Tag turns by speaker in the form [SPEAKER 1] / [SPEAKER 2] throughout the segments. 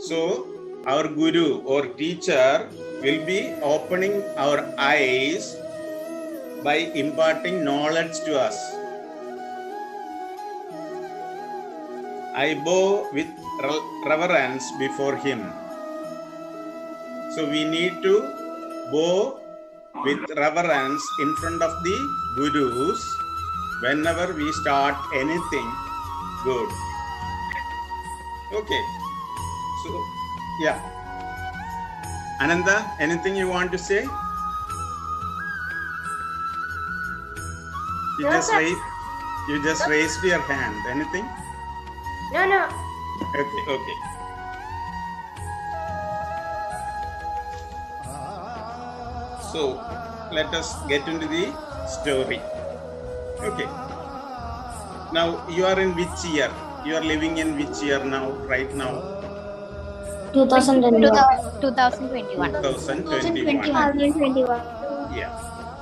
[SPEAKER 1] So our guru or teacher will be opening our eyes by imparting knowledge to us. I bow with reverence before him. So we need to bow with reverence in front of the gurus whenever we start anything good. Okay. So, yeah. Ananda, anything you want to say? You just raised your hand. Anything?
[SPEAKER 2] No.
[SPEAKER 1] Okay. So, let us get into the story. Okay. Now, you are in which year? You are living in which year now, right now?
[SPEAKER 2] 2021.
[SPEAKER 1] 2021. Yeah.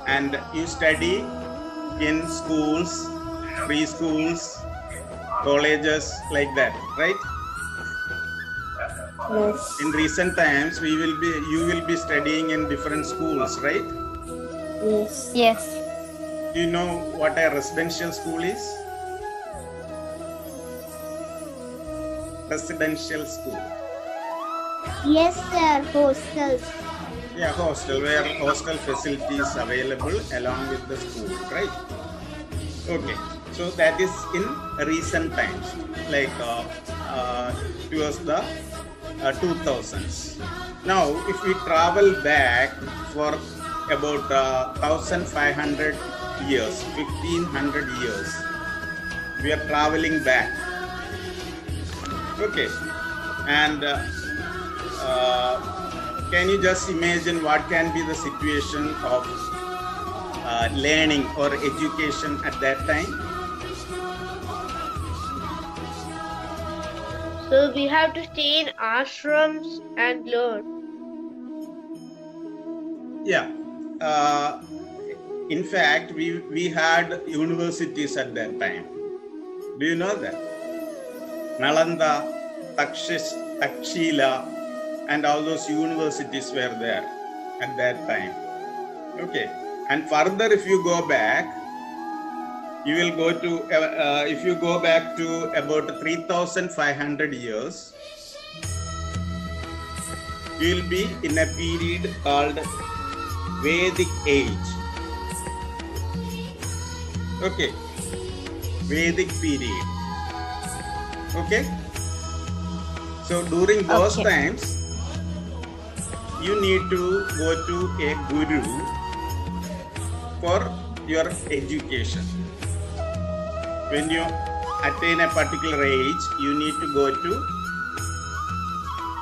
[SPEAKER 1] And you study in schools, preschools, colleges, like that, right?
[SPEAKER 2] Yes.
[SPEAKER 1] In recent times, you will be studying in different schools, right?
[SPEAKER 2] Yes.
[SPEAKER 1] Do you know what a residential school is? Residential school.
[SPEAKER 2] Yes, sir. Hostels.
[SPEAKER 1] Yeah, hostel, where hostel facilities available along with the school, right? Okay, so that is in recent times, like towards the 2000s. Now, if we travel back for about 1500 years, 1500 years, we are traveling back. Okay, and can you just imagine what can be the situation of learning or education at that time?
[SPEAKER 3] So we have to stay in ashrams and learn.
[SPEAKER 1] Yeah. In fact, we had universities at that time. Do you know that? Nalanda, Takshila, and all those universities were there at that time. Okay. And further, if you go back, you will go to, if you go back to about 3,500 years, you will be in a period called Vedic age. Okay. Vedic period. Okay. So during those times, you need to go to a guru for your education. When you attain a particular age, you need to go to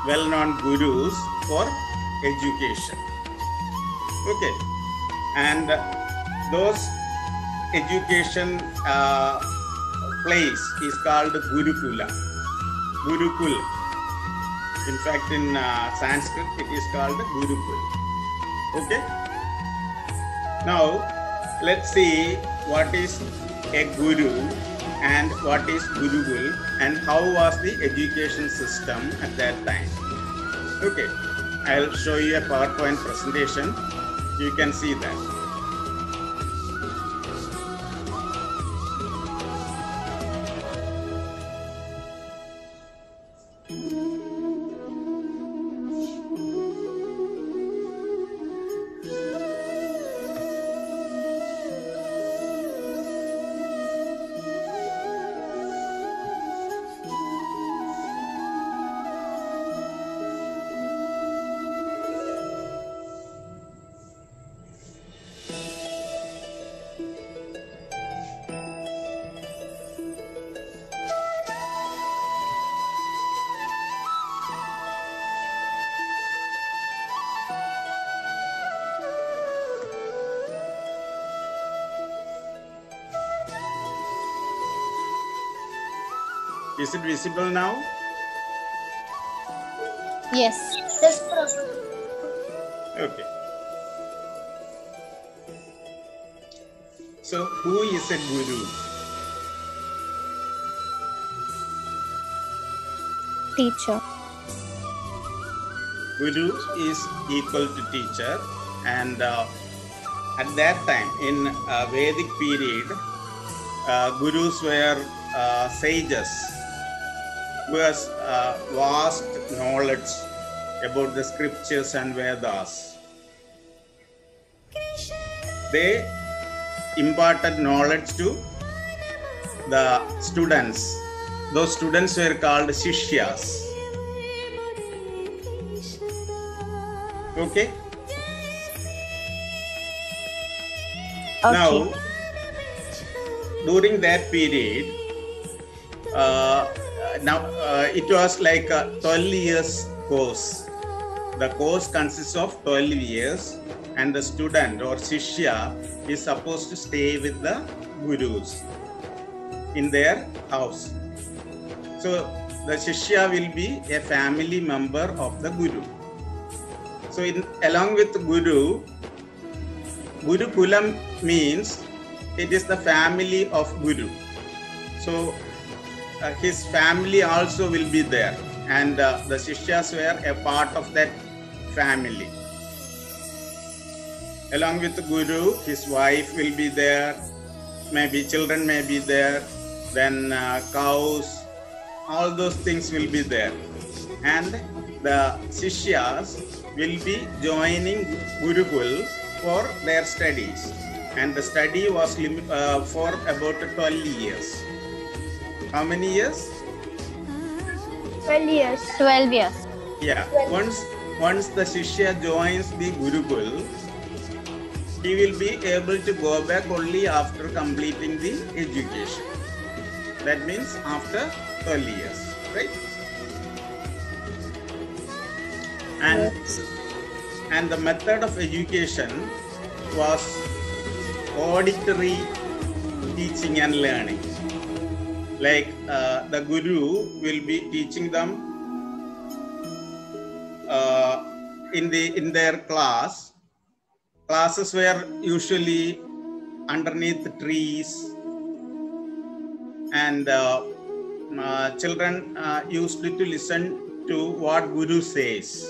[SPEAKER 1] well-known gurus for education. Okay, and those education place is called Gurukula. Gurukul. In fact, in Sanskrit, it is called Gurukul. Okay. Now, let's see what is a guru and what is Gurukul and how was the education system at that time. Okay, I'll show you a PowerPoint presentation. You can see that. Is it visible now?
[SPEAKER 2] Yes.
[SPEAKER 1] Okay. So, who is a guru?
[SPEAKER 2] Teacher.
[SPEAKER 1] Guru is equal to teacher, and at that time in Vedic period, gurus were sages who has vast knowledge about the scriptures and Vedas. They imparted knowledge to the students. Those students were called Shishyas. Okay? Now, during that period, it was like a 12 years course. The course consists of 12 years, and the student or Shishya is supposed to stay with the gurus in their house. So the Shishya will be a family member of the guru. So along with Guru, Gurukulam means it is the family of Guru. So his family also will be there, and the Shishyas were a part of that family. Along with the Guru, his wife will be there, maybe children may be there, then cows, all those things will be there. And the Shishyas will be joining Gurukul for their studies. And the study was for about 12 years. How many years?
[SPEAKER 2] 12 years.
[SPEAKER 3] 12 years.
[SPEAKER 1] Yeah. Once the Shishya joins the Gurukul, he will be able to go back only after completing the education. That means after 12 years, right? And the method of education was auditory teaching and learning. Like the Guru will be teaching them in their class. Classes were usually underneath the trees, and children used to listen to what Guru says.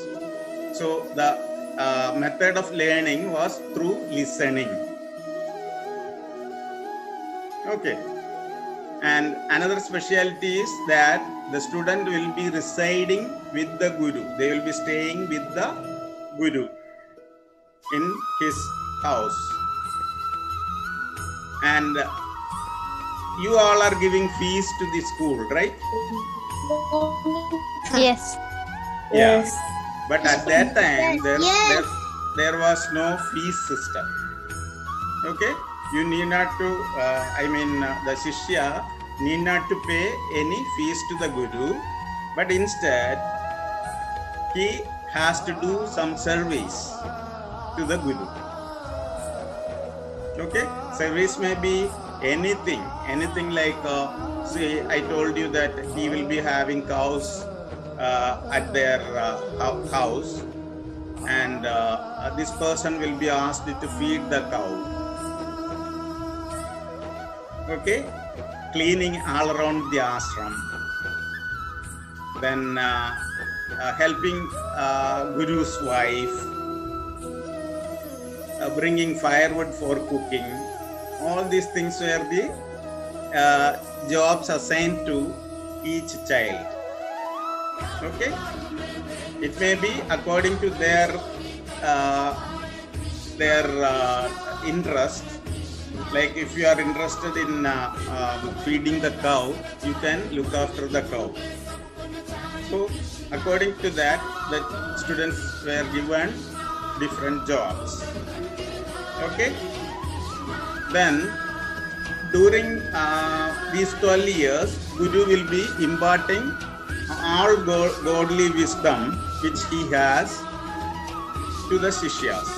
[SPEAKER 1] So the method of learning was through listening. Okay. And another specialty is that the student will be residing with the Guru. They will be staying with the Guru in his house. And you all are giving fees to the school, right?
[SPEAKER 3] Yes.
[SPEAKER 1] Yeah. But at that time, there was no fees system. Okay? You need not to, the Shishya need not to pay any fees to the Guru, but instead, he has to do some service to the Guru. Okay? Service may be anything like, say, I told you that he will be having cows at their house, and this person will be asked to feed the cow. Okay, cleaning all around the ashram, then helping Guru's wife, bringing firewood for cooking. All these things were the jobs assigned to each child. Okay, it may be according to their interest. Like if you are interested in feeding the cow, you can look after the cow. So according to that, the students were given different jobs. Okay. Then during these 12 years, Guru will be imparting all godly wisdom which he has to the Shishyas.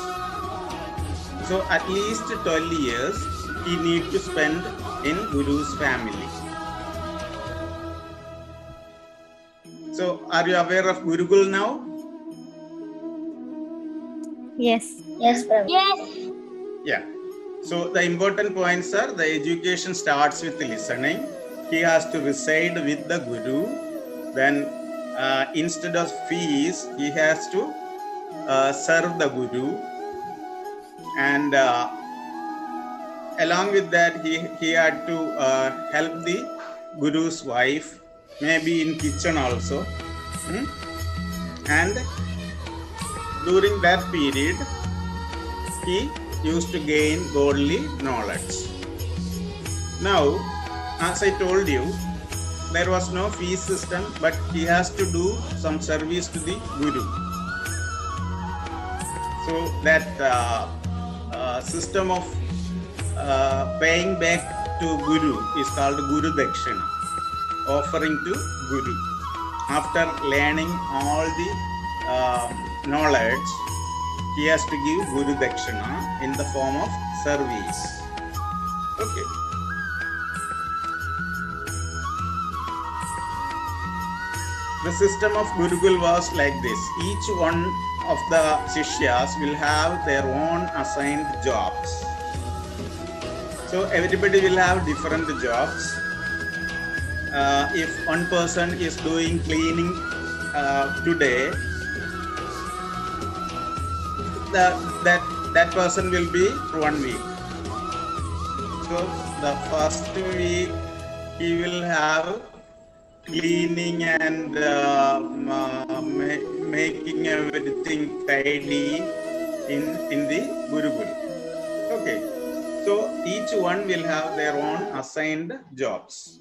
[SPEAKER 1] So at least 12 years he need to spend in Guru's family. So are you aware of Gurukul now?
[SPEAKER 3] Yes.
[SPEAKER 2] Yes, Prabhu.
[SPEAKER 3] Yes.
[SPEAKER 1] Yeah. So the important points are the education starts with listening. He has to reside with the Guru. Then instead of fees, he has to serve the Guru, and along with that he had to help the Guru's wife, maybe in kitchen also. And during that period he used to gain godly knowledge. Now, as I told you, there was no fee system, but he has to do some service to the Guru. So that system of paying back to Guru is called Guru Dakshina, offering to Guru. After learning all the knowledge, he has to give Guru Dakshina in the form of service. Okay. The system of Gurukul was like this. Each one of the Shishyas will have their own assigned jobs. So everybody will have different jobs. If one person is doing cleaning today, that person will be for 1 week. So the first week he will have cleaning and making everything tidy in the Gurukul. Okay, so each one will have their own assigned jobs.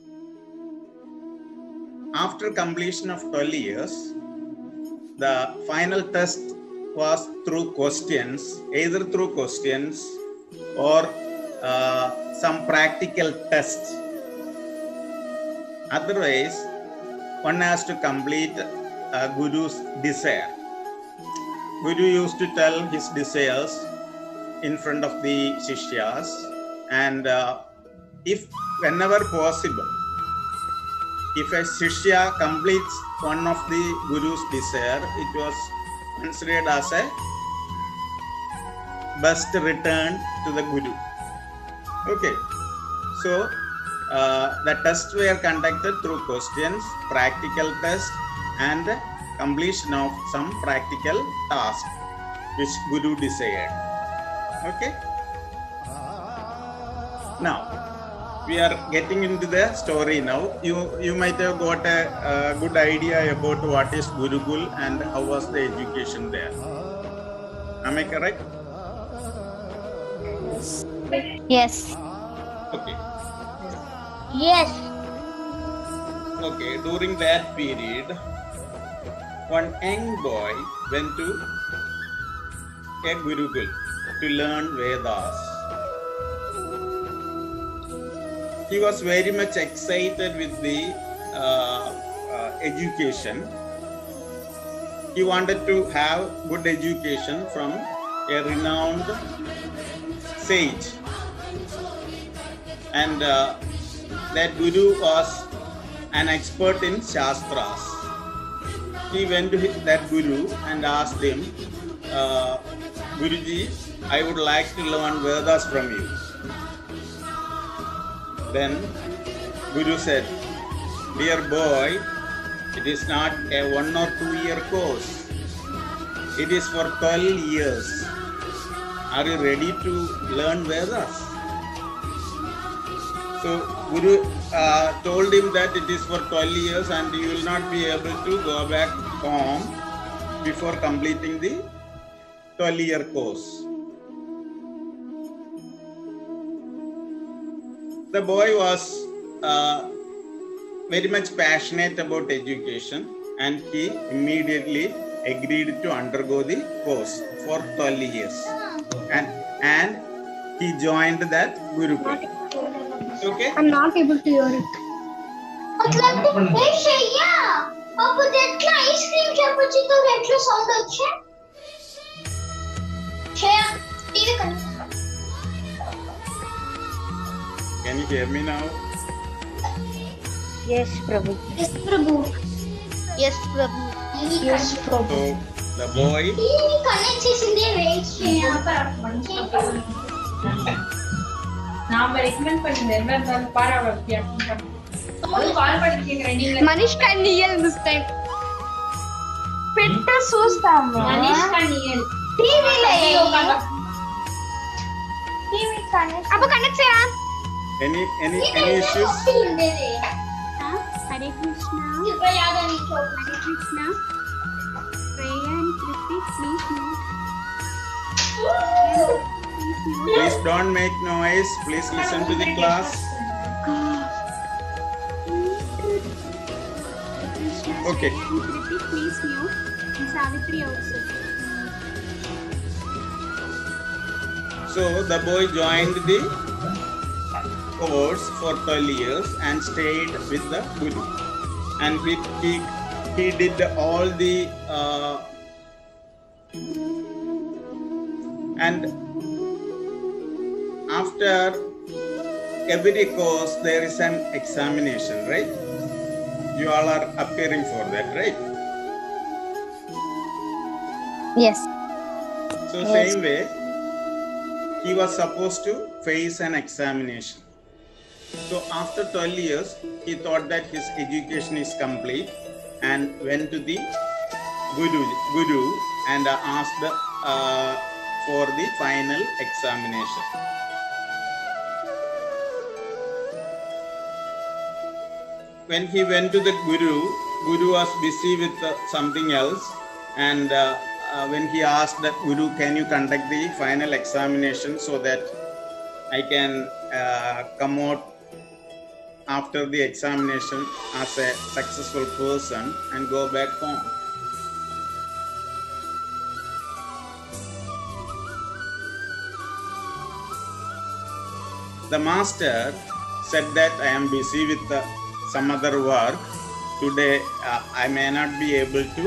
[SPEAKER 1] After completion of 12 years, the final test was through questions, either through questions or some practical tests. Otherwise, one has to complete Guru's desire. Guru used to tell his desires in front of the Shishyas, and if whenever possible, if a Shishya completes one of the Guru's desire, it was considered as a best return to the Guru. Okay, so the tests were conducted through questions, practical test, and completion of some practical task which Guru desired. Okay. Now we are getting into the story now. You might have got a good idea about what is Gurukul and how was the education there. Am I correct?
[SPEAKER 2] Yes.
[SPEAKER 1] Okay.
[SPEAKER 3] Yes.
[SPEAKER 1] Okay, during that period, one young boy went to a Gurukul to learn Vedas. He was very much excited with the education. He wanted to have good education from a renowned sage. And that Guru was an expert in Shastras. He went to that Guru and asked him, Guruji, I would like to learn Vedas from you. Then Guru said, dear boy, it is not a 1 or 2 year course. It is for 12 years. Are you ready to learn Vedas? So Guru told him that it is for 12 years and you will not be able to go back home before completing the 12-year course. The boy was very much passionate about education and he immediately agreed to undergo the course for 12 years. And he joined that Gurukul. Okay?
[SPEAKER 2] I'm not able to hear it.
[SPEAKER 4] Hey Shreya, Papa, that ice cream chapachi to retro sound acha. Shreya, TV connect.
[SPEAKER 1] Can you hear me now?
[SPEAKER 3] Yes, Prabhu.
[SPEAKER 4] Yes, Prabhu.
[SPEAKER 3] Yes, Prabhu.
[SPEAKER 2] Yes, Prabhu.
[SPEAKER 1] So the boy
[SPEAKER 4] TV connect chesinde wait Shreya.
[SPEAKER 5] நாம recommend பண்ணது என்ன இருந்தாலும் பாராவத்தி அப்படின்றாங்க. ஒரு கால் பண்ணி கேக்குறேன் நீங்க
[SPEAKER 2] Manish can hear this time. పెట్ట చూస్తాము
[SPEAKER 5] మనీష్ కనియల్
[SPEAKER 2] టీవీలో
[SPEAKER 3] అబ్బా కనెక్ట్ చేయరా?
[SPEAKER 1] Any issues?
[SPEAKER 6] Hare Krishna. Hare Krishna. Freya and Kriti, please mute.
[SPEAKER 1] Please don't make noise. Please listen to the class.
[SPEAKER 6] Krishna,
[SPEAKER 1] Okay.
[SPEAKER 6] Freya and Kriti, please mute. And Savitri also.
[SPEAKER 1] So the boy joined the course for 12 years and stayed with the Guru. And he did all the and after every course there is an examination, right? You all are appearing for that, right?
[SPEAKER 2] Yes.
[SPEAKER 1] So
[SPEAKER 2] Yes.
[SPEAKER 1] same way, he was supposed to face an examination. So after 12 years, he thought that his education is complete and went to the Guru and asked for the final examination. When he went to the Guru was busy with something else, and when he asked that Guru, can you conduct the final examination so that I can come out after the examination as a successful person and go back home? The master said that I am busy with some other work. Today I may not be able to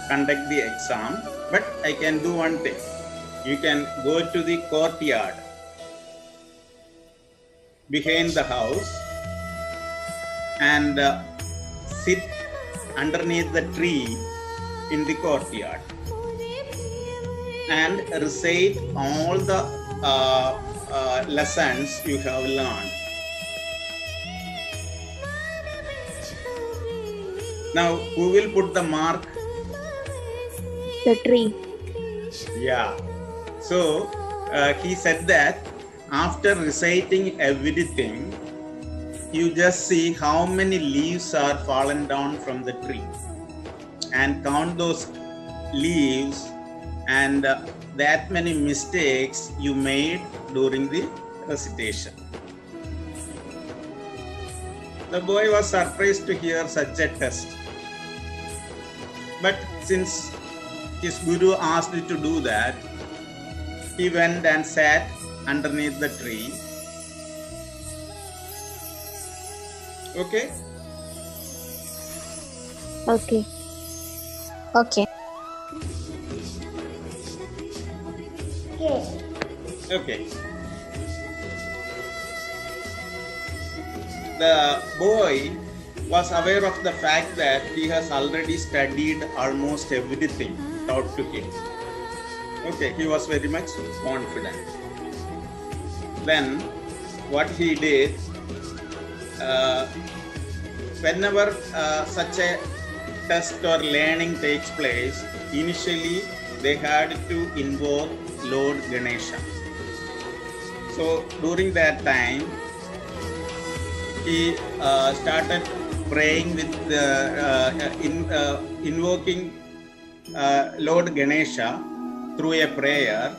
[SPEAKER 1] conduct the exam, but I can do one thing. You can go to the courtyard behind the house and sit underneath the tree in the courtyard and recite all the lessons you have learned. Now, who will put the mark?
[SPEAKER 2] The tree.
[SPEAKER 1] Yeah. So he said that after reciting everything, you just see how many leaves are fallen down from the tree and count those leaves and that many mistakes you made during the recitation. The boy was surprised to hear such a test. But since his Guru asked him to do that, he went and sat underneath the tree. Okay?
[SPEAKER 2] Okay. Okay.
[SPEAKER 1] Okay. The boy was aware of the fact that he has already studied almost everything taught to him. Okay, he was very much confident. Then what he did, whenever such a test or learning takes place, initially they had to invoke Lord Ganesha. So during that time, he started praying with invoking Lord Ganesha through a prayer.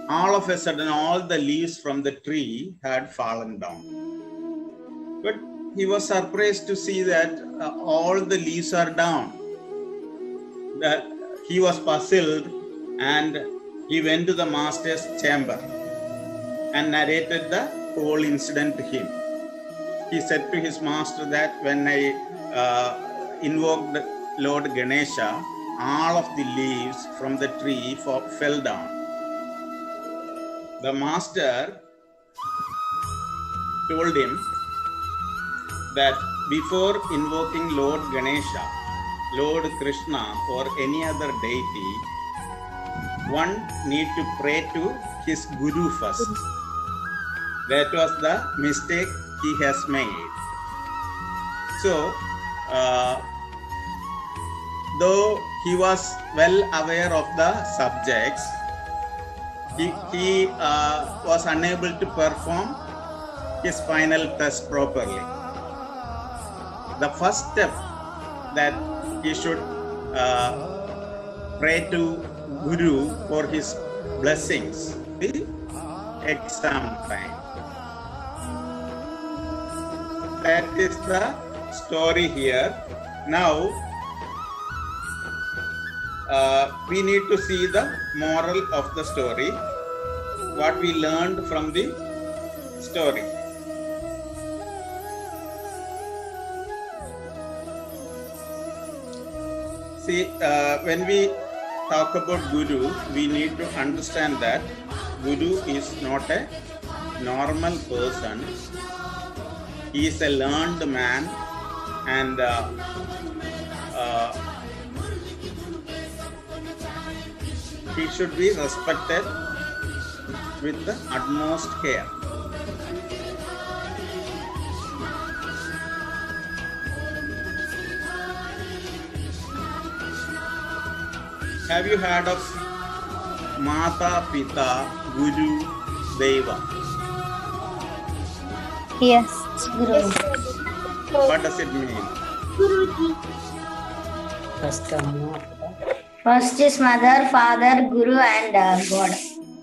[SPEAKER 1] All of a sudden, all the leaves from the tree had fallen down. But he was surprised to see that all the leaves are down. That he was puzzled, and he went to the master's chamber and narrated the whole incident to him. He said to his master that when I invoked Lord Ganesha, all of the leaves from the tree fell down. The master told him that before invoking Lord Ganesha, Lord Krishna or any other deity, one need to pray to his Guru first. That was the mistake he has made. So though he was well aware of the subjects, he was unable to perform his final test properly. The first step that he should pray to Guru for his blessings, the exam time. That is the story here. Now, we need to see the moral of the story, what we learned from the story. See, when we talk about Guru, we need to understand that Guru is not a normal person. He is a learned man, and he should be respected with the utmost care. Have you heard of Mata, Pita, Guru, Deva?
[SPEAKER 2] Yes, Guru.
[SPEAKER 1] What does it mean?
[SPEAKER 6] Guruji.
[SPEAKER 2] First is mother, father, Guru, and God.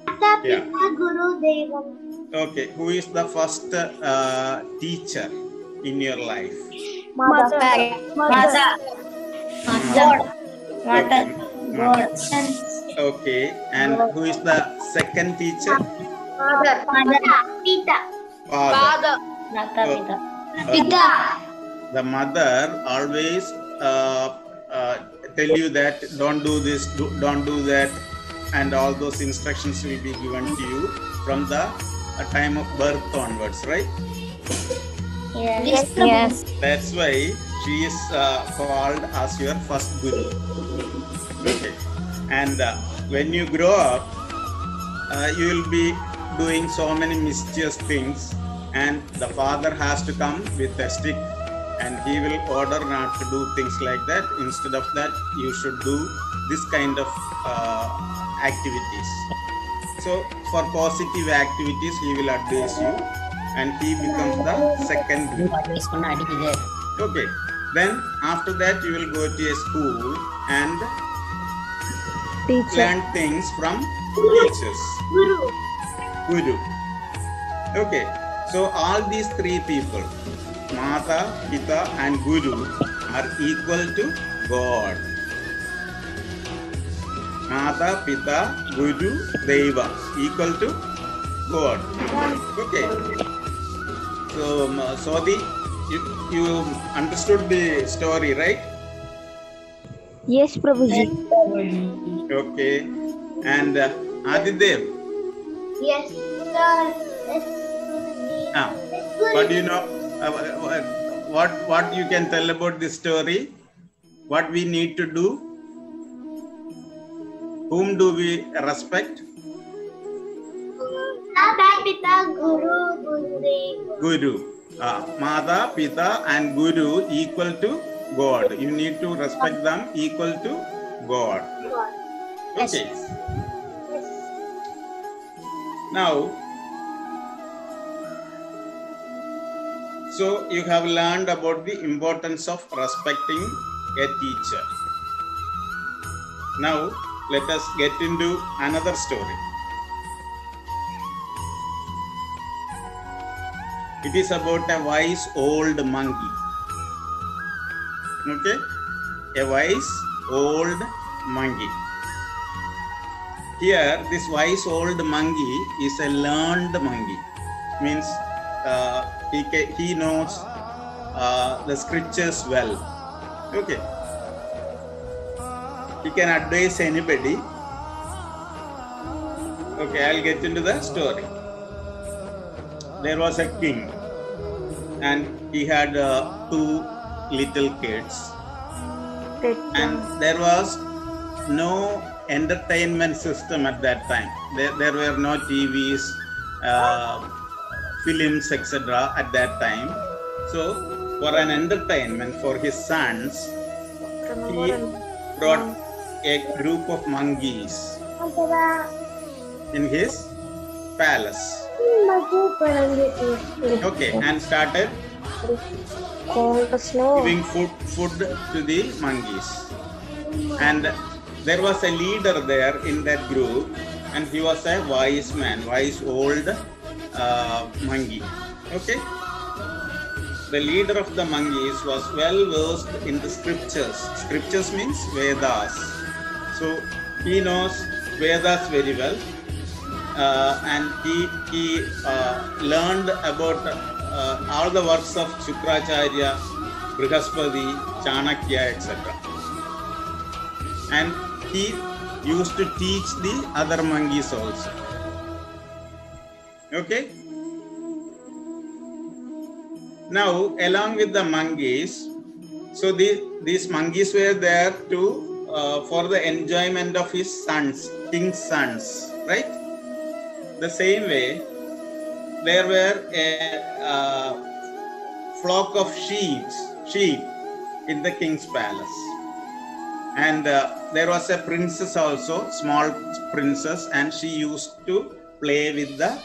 [SPEAKER 6] Mata,
[SPEAKER 1] Yeah.
[SPEAKER 6] Pita, Guru, Devam.
[SPEAKER 1] Okay, who is the first teacher in your life?
[SPEAKER 2] Mother. Mother. God. Mother. God.
[SPEAKER 1] Okay, and who is the second teacher?
[SPEAKER 2] Father. Mother.
[SPEAKER 6] Pita.
[SPEAKER 1] Father.
[SPEAKER 2] Mata, Pita.
[SPEAKER 1] Pita. The mother always tell you that don't do this, don't do that, and all those instructions will be given to you from the time of birth onwards, right?
[SPEAKER 2] Yes. Yes.
[SPEAKER 1] That's why she is called as your first Guru. Okay, and when you grow up, you will be doing so many mischievous things, and the father has to come with a stick, and he will order not to do things like that. Instead of that, you should do this kind of activities. So for positive activities, he will advise you, and he becomes the second Guru. Okay, then after that you will go to a school and learn things from teachers. Guru. Okay, so all these three people, Mata, Pita, and Guru, are equal to God. Mata, Pita, Guru, Deva, equal to God. Okay. So, Swadhi, you understood the story, right?
[SPEAKER 2] Yes, Prabhuji.
[SPEAKER 1] Okay. And Adidev,
[SPEAKER 6] Yes, sir. Yes.
[SPEAKER 1] what do you know? What you can tell about this story? What we need to do? Whom do we respect?
[SPEAKER 6] Mata, Pita, Guru, Gurudev.
[SPEAKER 1] Guru. Mata, Pita, and Guru equal to God. You need to respect them equal to God. Okay. Now, so you have learned about the importance of respecting a teacher. Now, let us get into another story. It is about a wise old monkey. Okay? A wise old monkey. Here, this wise old monkey is a learned monkey. Means he knows the scriptures well. Okay. He can advise anybody. Okay, I'll get into the story. There was a king, and he had two little kids, and there was no entertainment system at that time. There were no TVs, films, etc. at that time. So for an entertainment for his sons, brought a group of monkeys in his palace. Okay, and started giving food to the monkeys. And there was a leader there in that group, and he was a wise man, wise old monkey. Okay. The leader of the monkeys was well versed in the scriptures. Scriptures means Vedas. So he knows Vedas very well, and he learned about all the works of Shukracharya, Brihaspati, Chanakya, etc. And he used to teach the other monkeys also. Okay. Now, along with the monkeys, so these monkeys were there to for the enjoyment of his sons, king's sons, right? The same way, there were a flock of sheep in the king's palace, and there was a princess also, small princess, and she used to play with the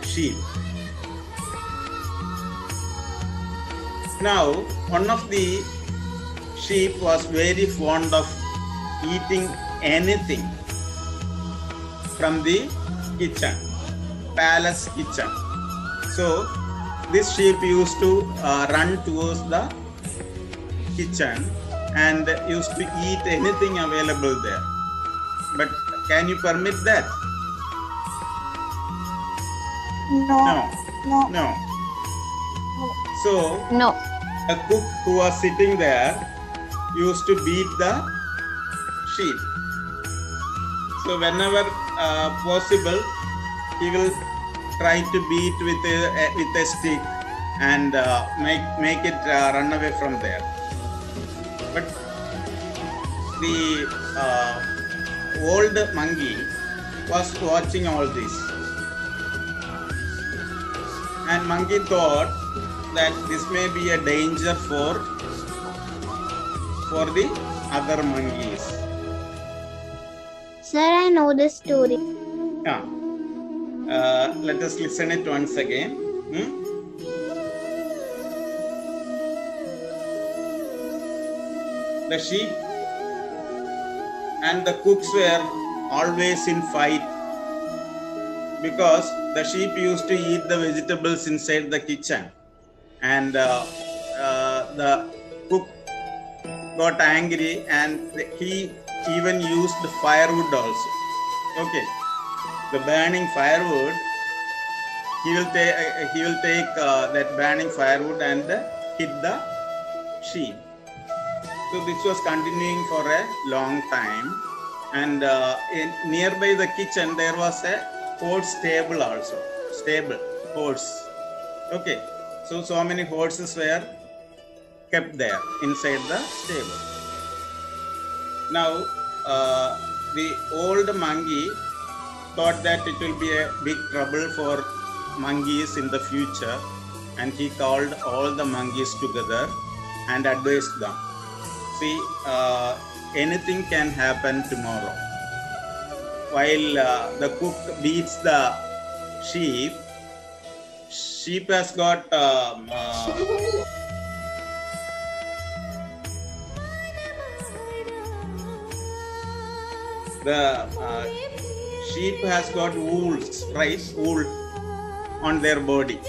[SPEAKER 1] sheep. Now, one of the sheep was very fond of eating anything from the kitchen, palace kitchen. So, this sheep used to run towards the kitchen and used to eat anything available there. But can you permit that? No. So,
[SPEAKER 2] No.
[SPEAKER 1] a cook who was sitting there used to beat the sheep. So whenever possible, he will try to beat with a stick and make it run away from there. But the old monkey was watching all this, and monkey thought that this may be a danger for the other monkeys.
[SPEAKER 2] Sir, I know this story.
[SPEAKER 1] Yeah. Let us listen it once again. The sheep and the cooks were always in fight because the sheep used to eat the vegetables inside the kitchen. And the cook got angry, and he even used the firewood also. Okay, the burning firewood. He will take that burning firewood and hit the sheep. So this was continuing for a long time, and nearby the kitchen there was a horse stable also. Horse. Okay. So many horses were kept there inside the stable. Now, the old monkey thought that it will be a big trouble for monkeys in the future, and he called all the monkeys together and advised them. See, anything can happen tomorrow. While the cook beats the sheep has got sheep has got wools, right? Wool on their body.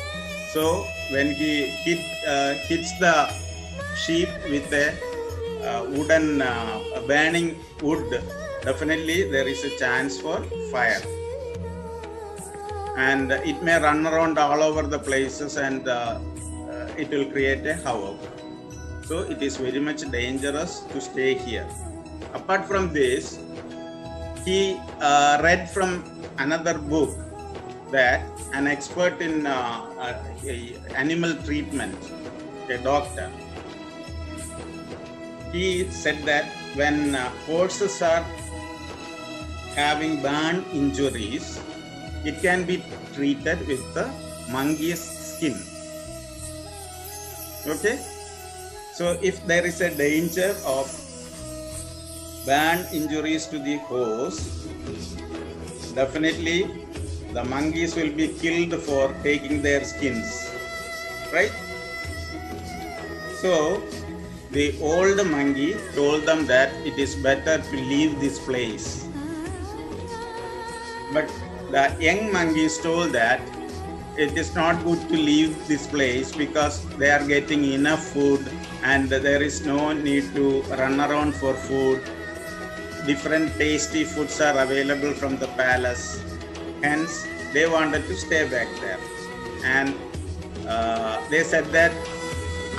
[SPEAKER 1] So when he hits the sheep with a wooden burning wood, definitely there is a chance for fire. And it may run around all over the places, and it will create a havoc. So it is very much dangerous to stay here. Apart from this, he read from another book that an expert in animal treatment, a doctor, he said that when horses are having burn injuries, it can be treated with the monkey's skin. Okay? So if there is a danger of burn injuries to the horse, definitely the monkeys will be killed for taking their skins, right? So the old monkey told them that it is better to leave this place. But the young monkeys told that it is not good to leave this place because they are getting enough food and there is no need to run around for food. Different tasty foods are available from the palace. Hence, they wanted to stay back there. And they said that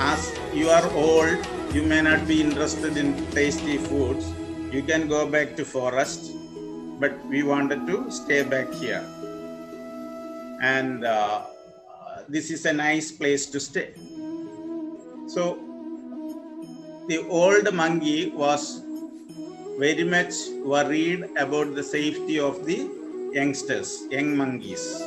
[SPEAKER 1] as you are old, you may not be interested in tasty foods. You can go back to forest, but we wanted to stay back here. And this is a nice place to stay. So the old monkey was very much worried about the safety of the youngsters, young monkeys.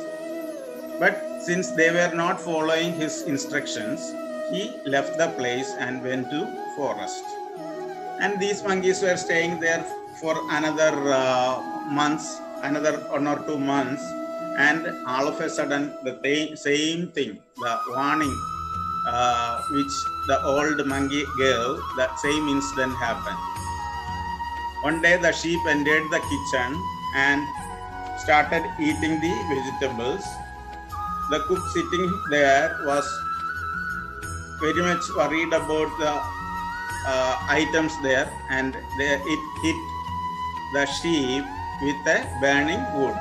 [SPEAKER 1] But since they were not following his instructions, he left the place and went to forest. And these monkeys were staying there for another months, another 1 or 2 months. And all of a sudden, the same thing, the warning which the old monkey gave, that same incident happened. One day, the sheep entered the kitchen and started eating the vegetables. The cook sitting there was very much worried about the items there, and it hit the sheep with a burning wood.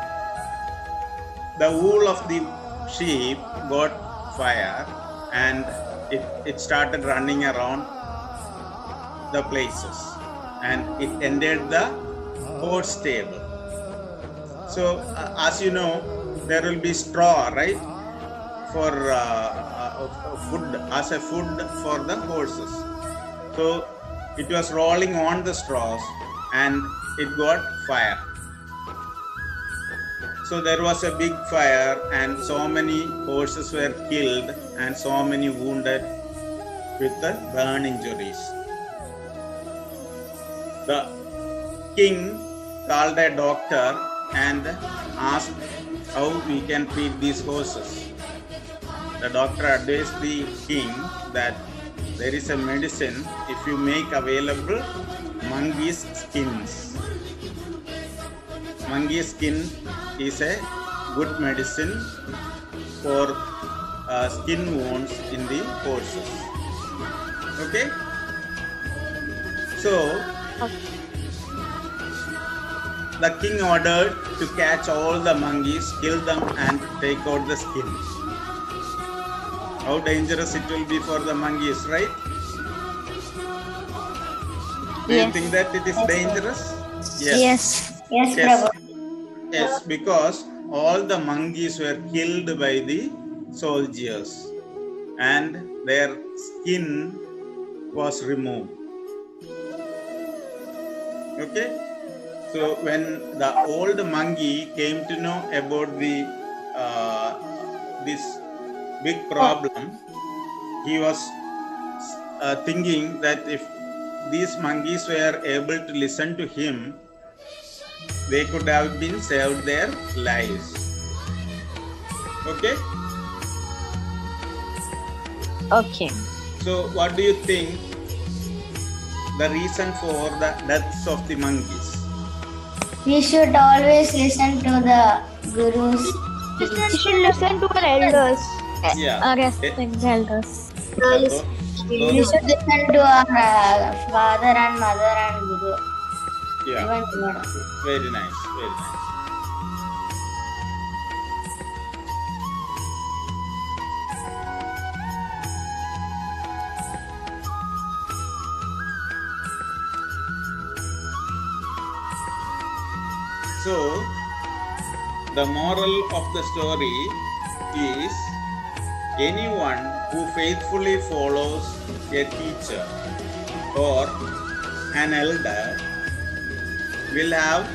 [SPEAKER 1] The wool of the sheep got fire and it started running around the places, and it entered the horse stable. So as you know, there will be straw, right, for food, as a food for the horses. So it was rolling on the straws and it got fire. So there was a big fire and so many horses were killed and so many wounded with the burn injuries. The king called a doctor and asked how we can treat these horses. The doctor advised the king that there is a medicine if you make available monkey's skins. Monkey skin is a good medicine for skin wounds in the horses. Okay? So, the king ordered to catch all the monkeys, kill them and take out the skin. How dangerous it will be for the monkeys, right? Do you think that it is dangerous?
[SPEAKER 2] Yes, Prabhu.
[SPEAKER 1] Yes, because all the monkeys were killed by the soldiers and their skin was removed. Okay? So when the old monkey came to know about the this big problem, he was thinking that if these monkeys were able to listen to him, they could have been saved their lives. Okay?
[SPEAKER 7] Okay.
[SPEAKER 1] So what do you think the reason for the deaths of the monkeys?
[SPEAKER 2] We should always listen to the gurus.
[SPEAKER 7] We should listen to our elders.
[SPEAKER 1] Yeah.
[SPEAKER 7] Respect the elders.
[SPEAKER 2] We should listen to our father and mother and guru.
[SPEAKER 1] Yeah.
[SPEAKER 2] Even God.
[SPEAKER 1] Very nice. Very nice. So, the moral of the story is anyone who faithfully follows a teacher or an elder will have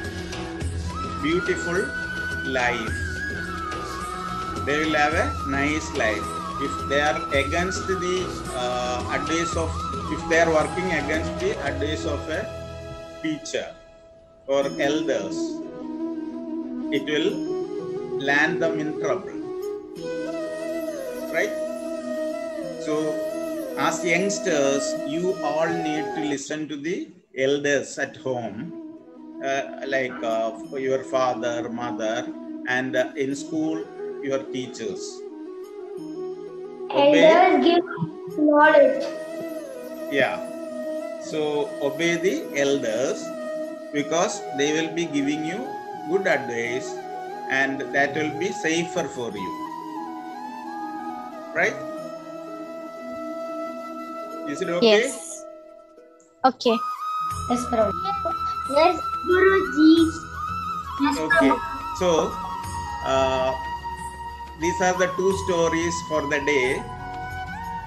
[SPEAKER 1] beautiful life. They will have a nice life. if they are against the advice of, if they are working against the advice of a teacher or elders, it will land them in trouble, right? So as youngsters, you all need to listen to the elders at home, like your father, mother, and in school, your teachers.
[SPEAKER 4] Elders give knowledge.
[SPEAKER 1] Yeah. So obey the elders because they will be giving you good advice and that will be safer for you. Right? Is it okay?
[SPEAKER 7] Yes. Okay.
[SPEAKER 2] Yes, Prabhu.
[SPEAKER 4] Yes, Guruji. Yes,
[SPEAKER 1] Okay. So these are the 2 stories for the day,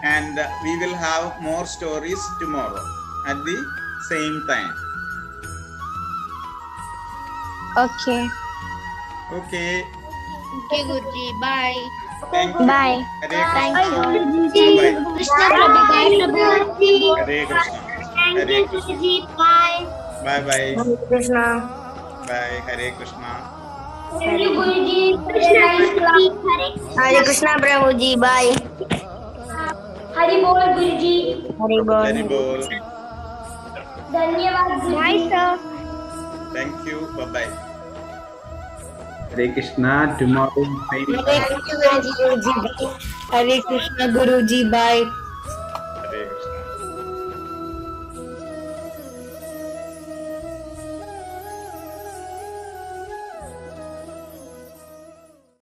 [SPEAKER 1] and we will have more stories tomorrow at the same time.
[SPEAKER 7] Okay.
[SPEAKER 1] Okay.
[SPEAKER 3] Okay, Guruji. Bye.
[SPEAKER 1] Thank you.
[SPEAKER 7] Bye.
[SPEAKER 1] Hare
[SPEAKER 7] Thank
[SPEAKER 1] Krishna.
[SPEAKER 7] you.
[SPEAKER 1] Bye.
[SPEAKER 4] Krishna Prabhu. Bye, Prabhuji.
[SPEAKER 1] Hare Krishna.
[SPEAKER 4] Thank
[SPEAKER 1] Hare
[SPEAKER 4] you,
[SPEAKER 1] Krishna.
[SPEAKER 4] Guruji. Bye.
[SPEAKER 1] Bye bye.
[SPEAKER 7] Krishna.
[SPEAKER 1] Bye. Hare Krishna.
[SPEAKER 4] Thank you, Guruji. Krishna
[SPEAKER 7] Hare Krishna Prabhuji. Bye.
[SPEAKER 4] Hari Bol, Guruji.
[SPEAKER 7] Hari Bol.
[SPEAKER 1] Hari Bol.
[SPEAKER 4] Dhanyavad, Guruji.
[SPEAKER 7] Bye, sir.
[SPEAKER 1] Thank you. Bye bye.
[SPEAKER 8] Hare Krishna. Tomorrow, same time.
[SPEAKER 7] Hare Krishna Guruji. Hare Krishna Guruji. Bye.